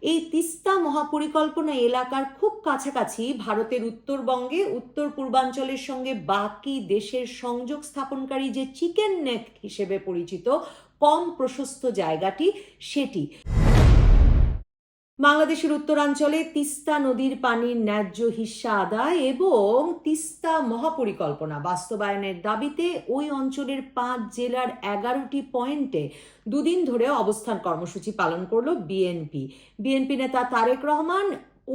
এই তিস্তা মহাপরিকল্পনা এলাকার খুব কাছাকাছি ভারতের উত্তরবঙ্গে উত্তর পূর্বাঞ্চলের সঙ্গে বাকি দেশের সংযোগ স্থাপনকারী যে চিকেন নেক হিসেবে পরিচিত কম প্রশস্ত জায়গাটি সেটি। বাংলাদেশের উত্তরাঞ্চলে তিস্তা নদীর পানির ন্যায্য হিস্সা আদায় এবং তিস্তা মহাপরিকল্পনা বাস্তবায়নের দাবিতে ওই অঞ্চলের 5 জেলার 11টি পয়েন্টে দুদিন ধরে অবস্থান কর্মসূচি পালন করল বিএনপি নেতা তারেক রহমান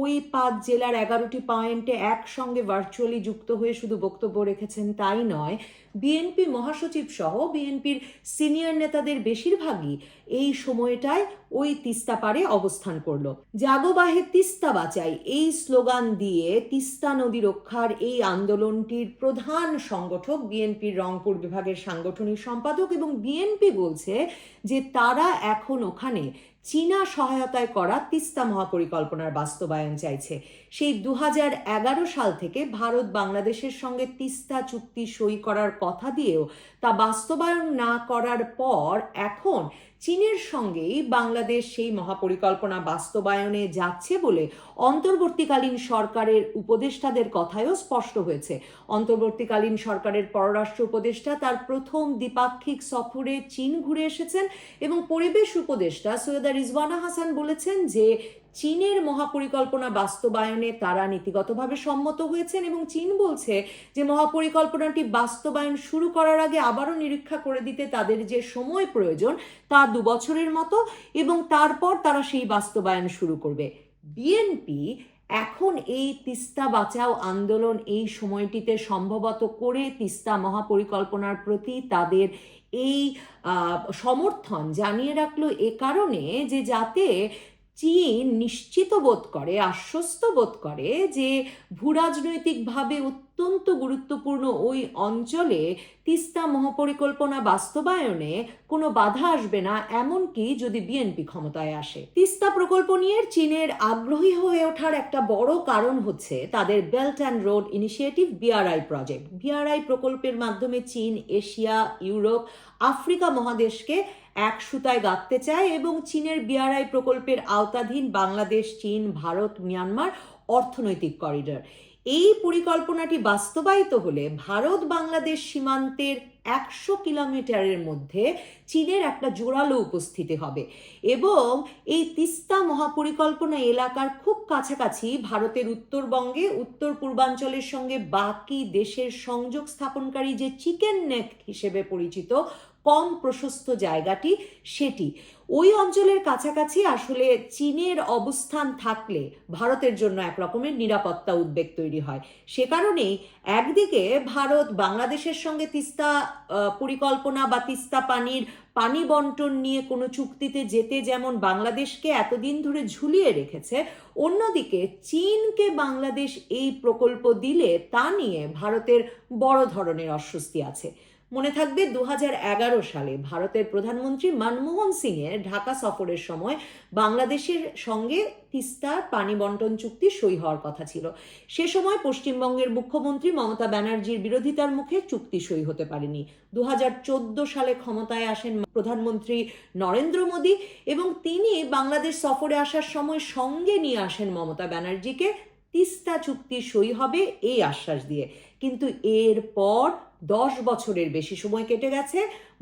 ওই 5 জেলার 11টি পয়েন্টে একসঙ্গে ভার্চুয়ালি যুক্ত হয়ে শুধু বক্তব্য রেখেছেন তাই নয়, বিএনপি মহাসচিব সহ বিএনপির সিনিয়র নেতাদের বেশিরভাগই এই সময়টায় ওই তিস্তা পাড়ে অবস্থান করলো। জাগো বাহে তিস্তা বাঁচাই এই স্লোগান দিয়ে তিস্তা নদী রক্ষার এই আন্দোলনটির প্রধান সংগঠক বিএনপির রংপুর বিভাগের সাংগঠনিক সম্পাদক, এবং বিএনপি বলছে যে তারা এখন ওখানে চীনা সহায়তায় করা তিস্তা মহাপরিকল্পনার বাস্তবায়ন চাইছে। সেই 2011 সাল থেকে ভারত বাংলাদেশের সঙ্গে তিস্তা চুক্তি সই করার কথা দিয়েও তা বাস্তবায়ন না করার পর এখন চীনের সঙ্গেই বাংলাদেশ সেই মহাপরিকল্পনা বাস্তবায়নে যাচ্ছে বলে অন্তর্বর্তীকালীন সরকারের উপদেষ্টাদের কথায়ও স্পষ্ট হয়েছে। অন্তর্বর্তীকালীন সরকারের পররাষ্ট্র উপদেষ্টা তার প্রথম দ্বিপাক্ষিক সফরে চীন ঘুরে এসেছেন এবং পরিবেশ উপদেষ্টা সৈয়দা রিজওয়ানা হাসান বলেছেন যে চীনের মহাপরিকল্পনা বাস্তবায়নে তারা নীতিগতভাবে সম্মত হয়েছেন এবং চীন বলছে যে মহাপরিকল্পনাটি বাস্তবায়ন শুরু করার আগে আবারও নিরীক্ষা করে দিতে তাদের যে সময় প্রয়োজন তা 2 বছরের মতো, এবং তারপর তারা সেই বাস্তবায়ন শুরু করবে। বিএনপি এখন এই তিস্তা বাঁচাও আন্দোলন এই সময়টিতে সম্ভবত করে তিস্তা মহাপরিকল্পনার প্রতি তাদের এই সমর্থন জানিয়ে রাখলো এ কারণে যে যাতে চীন নিশ্চিত বোধ করে, আশ্বস্ত বোধ করে যে ভূরাজনৈতিকভাবে অত্যন্ত গুরুত্বপূর্ণ ওই অঞ্চলে তিস্তা মহাপরিকল্পনা বাস্তবায়নে কোনো বাধা আসবে না, এমনকি যদি বিএনপি ক্ষমতায় আসে। তিস্তা প্রকল্প নিয়ে চীনের আগ্রহী হয়ে ওঠার একটা বড় কারণ হচ্ছে তাদের belt and road initiative BRI project. BRI প্রকল্পের মাধ্যমে চীন এশিয়া, ইউরোপ, আফ্রিকা মহাদেশকে এক সুতায় গাঁথতে চায় এবং চীনের বিআরআই প্রকল্পের আওতাধীন বাংলাদেশ, চীন, ভারত, মিয়ানমার অর্থনৈতিক করিডর। এই পরিকল্পনাটি বাস্তবায়িত হলে ভারত বাংলাদেশ সীমান্তের 100 কিলোমিটারের মধ্যে চীনের একটা জোরালো উপস্থিতি হবে এবং এই তিস্তা মহাপরিকল্পনা এলাকার খুব কাছাকাছি ভারতের উত্তরবঙ্গে উত্তর পূর্বাঞ্চলের সঙ্গে বাকি দেশের সংযোগ স্থাপনকারী যে চিকেন নেক হিসেবে পরিচিত কম প্রশস্ত জায়গাটি সেটি। ওই অঞ্চলের কাছাকাছি আসলে চীনের অবস্থান থাকলে ভারতের জন্য এক রকমের নিরাপত্তা উদ্বেগ তৈরি হয়। সে কারণেই একদিকে ভারত বাংলাদেশের সঙ্গে তিস্তা পরিকল্পনা বা তিস্তা পানি বন্টন নিয়ে কোনো চুক্তিতে যেতে যেমন বাংলাদেশকে এতদিন ধরে ঝুলিয়ে রেখেছে, অন্যদিকে চীনকে বাংলাদেশ এই প্রকল্প দিলে তা নিয়ে ভারতের বড় ধরনের অস্বস্তি আছে। মনে থাকবে 2011 সালে ভারতের প্রধানমন্ত্রী মনমোহন সিং এর ঢাকা সফরের সময় বাংলাদেশের সঙ্গে তিস্তার পানি বন্টন চুক্তি সই হওয়ার কথা ছিল। সে সময় পশ্চিমবঙ্গের মুখ্যমন্ত্রী মমতা ব্যানার্জির বিরোধিতার মুখে চুক্তি সই হতে পারেনি। 2014 সালে ক্ষমতায় আসেন প্রধানমন্ত্রী নরেন্দ্র মোদী এবং তিনি বাংলাদেশ সফরে আসার সময় সঙ্গে নিয়ে আসেন মমতা ব্যানার্জিকে তিস্তা চুক্তি সই হবে এই আশ্বাস দিয়ে। কিন্তু এরপর 10 বছরের বেশি সময় কেটে গেছে,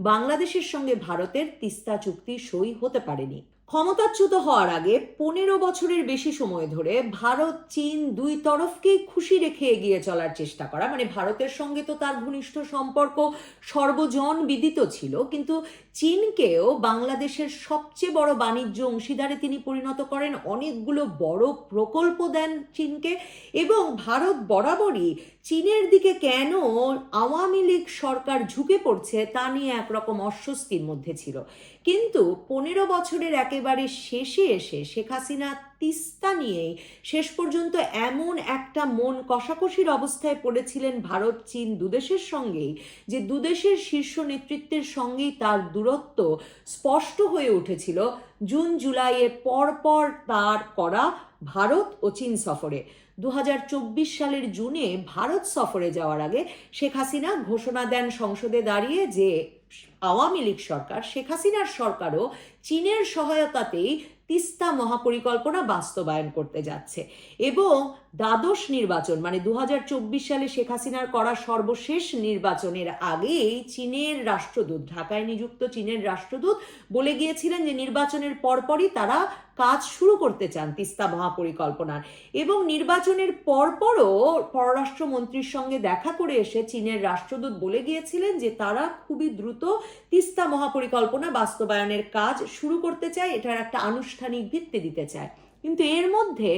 বাংলাদেশের সঙ্গে ভারতের তিস্তা চুক্তি সই হতে পারেনি। ক্ষমতাচ্যুত হওয়ার আগে 15 বছরের বেশি সময় ধরে ভারত চীন দুই তরফকেই খুশি রেখে এগিয়ে চলার চেষ্টা করা, মানে ভারতের সঙ্গে তো তার ঘনিষ্ঠ সম্পর্ক সর্বজন বিদিত ছিল, কিন্তু চীনকেও বাংলাদেশের সবচেয়ে বড় বাণিজ্য অংশীদারে তিনি পরিণত করেন, অনেকগুলো বড় প্রকল্প দেন চীনকে, এবং ভারত বরাবরই চীনের দিকে কেন আওয়ামী লীগ সরকার ঝুঁকে পড়ছে তা নিয়ে একরকম অস্বস্তির মধ্যে ছিল। কিন্তু 15 বছরের একেবারে শেষে এসে শেখ হাসিনা তিস্তা নিয়েই শেষ পর্যন্ত এমন একটা মন কষাকষির অবস্থায় পড়েছিলেন ভারত চীন দুদেশের সঙ্গেই যে দুদেশের শীর্ষ নেতৃত্বের সঙ্গেই তার দূরত্ব স্পষ্ট হয়ে উঠেছিল জুন জুলাইয়ে পরপর তার করা ভারত ও চীন সফরে। 2024 সালের জুনে ভারত সফরে যাওয়ার আগে শেখ হাসিনা ঘোষণা দেন সংসদে দাঁড়িয়ে যে আওয়ামী লীগ সরকার, শেখ হাসিনার সরকারও চীনের সহায়তাতেই তিস্তা মহাপরিকল্পনা বাস্তবায়ন করতে যাচ্ছে। এবং দ্বাদশ নির্বাচন মানে 2024 সালে শেখ হাসিনার করা সর্বশেষ নির্বাচনের আগেই চীনের রাষ্ট্রদূত, ঢাকায় নিযুক্ত চীনের রাষ্ট্রদূত বলে গিয়েছিলেন যে নির্বাচনের পরপরই তারা কাজ শুরু করতে চান তিস্তা মহাপরিকল্পনার। এবং নির্বাচনের পরপরও পররাষ্ট্রমন্ত্রীর সঙ্গে দেখা করে এসে চীনের রাষ্ট্রদূত বলে গিয়েছিলেন যে তারা খুবই দ্রুত তিস্তা মহাপরিকল্পনা বাস্তবায়নের কাজ শুরু করতে চায়, এটার একটা আনুষ্ঠানিক ভিত্তি দিতে চায়। কিন্তু এর মধ্যে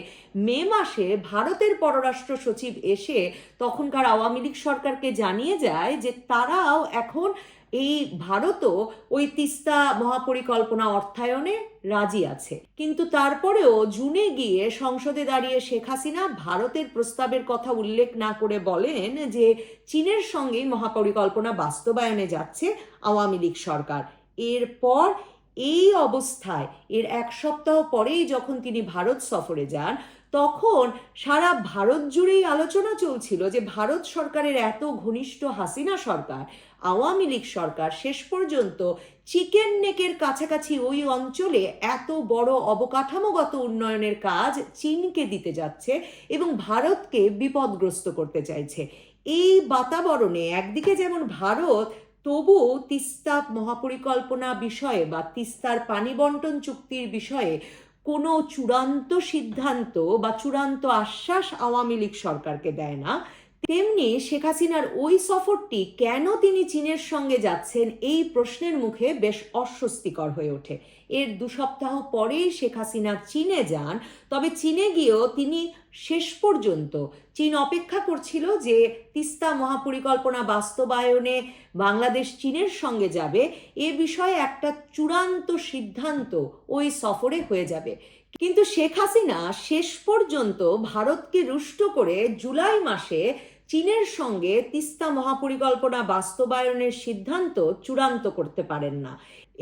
মে মাসে ভারতের পররাষ্ট্র সচিব এসে তখনকার আওয়ামী লীগ সরকারকে জানিয়ে যায় যে তারাও এখন এই ভারতও ওই তিস্তা মহাপরিকল্পনা অর্থায়নে রাজি আছে। কিন্তু তারপরেও জুনে গিয়ে সংসদে দাঁড়িয়ে শেখ হাসিনা ভারতের প্রস্তাবের কথা উল্লেখ না করে বলেন যে চীনের সঙ্গেই মহাপরিকল্পনা বাস্তবায়নে যাচ্ছে আওয়ামী লীগ সরকার। এরপর এই অবস্থায় এর এক সপ্তাহ পরেই যখন তিনি ভারত সফরে যান, তখন সারা ভারত জুড়েই আলোচনা চলছিল যে ভারত সরকারের এত ঘনিষ্ঠ হাসিনা সরকার, আওয়ামী লীগ সরকার শেষ পর্যন্ত চিকেন নেকের কাছাকাছি ওই অঞ্চলে এত বড় অবকাঠামোগত উন্নয়নের কাজ চীনকে দিতে যাচ্ছে এবং ভারতকে বিপদগ্রস্ত করতে চাইছে। এই বাতাবরণে একদিকে যেমন ভারত তবু তিস্তা মহাপরিকল্পনা বিষয়ে বা তিস্তার পানি বন্টন চুক্তির বিষয়ে কোনো চূড়ান্ত সিদ্ধান্ত বা চূড়ান্ত আশ্বাস আওয়ামী লীগ সরকারকে দেয় না, তেমনি শেখ হাসিনার ওই সফরটি কেন তিনি চীনের সঙ্গে যাচ্ছেন এই প্রশ্নের মুখে বেশ অস্বস্তিকর হয়ে ওঠে। এর 2 সপ্তাহ পরেই শেখ হাসিনা চীনে যান, তবে চীনে গিয়েও তিনি শেষ পর্যন্ত চীন অপেক্ষা করছিল যে তিস্তা মহাপরিকল্পনা বাস্তবায়নে বাংলাদেশ চীনের সঙ্গে যাবে এ বিষয়ে একটা চূড়ান্ত সিদ্ধান্ত ওই সফরে হয়ে যাবে। কিন্তু শেখ হাসিনা শেষ পর্যন্ত ভারতকে রুষ্ট করে জুলাই মাসে চীনের সঙ্গে তিস্তা মহাপরিকল্পনা বাস্তবায়নের সিদ্ধান্ত চূড়ান্ত করতে পারেন না।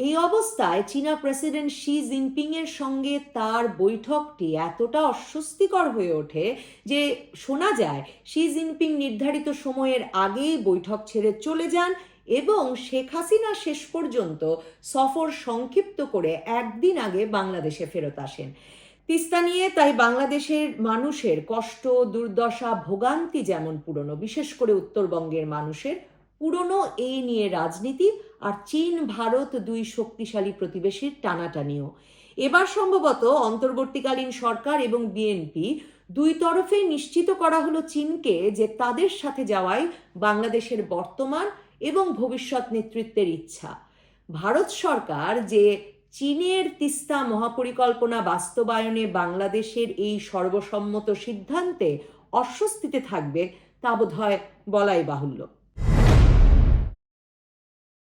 এই অবস্থায় চীনা প্রেসিডেন্ট শি জিনপিং এর সঙ্গে তার বৈঠকটি এতটা অস্বস্তিকর হয়ে ওঠে যে শোনা যায় শি জিনপিং নির্ধারিত সময়ের আগেই বৈঠক ছেড়ে চলে যান এবং শেখ হাসিনা শেষ পর্যন্ত সফর সংক্ষিপ্ত করে একদিন আগে বাংলাদেশে ফেরত আসেন। তিস্তা নিয়ে তাই বাংলাদেশের মানুষের কষ্ট, দুর্দশা, ভোগান্তি যেমন পুরনো, বিশেষ করে উত্তরবঙ্গের মানুষের পুরনো এই নিয়ে রাজনীতি আর চীন ভারত দুই শক্তিশালী প্রতিবেশীর টানাটানিও। এবার সম্ভবত অন্তর্বর্তীকালীন সরকার এবং বিএনপি দুই তরফে নিশ্চিত করা হলো চীনকে যে তাদের সাথে যাওয়াই বাংলাদেশের বর্তমান এবং ভবিষ্যৎ নেতৃত্বের ইচ্ছা। ভারত সরকার যে চীনের তিস্তা মহাপরিকল্পনা বাস্তবায়নে বাংলাদেশের এই সর্বসম্মত সিদ্ধান্তে অস্বস্তিতে থাকবে তা বোধহয় বলাই বাহুল্য।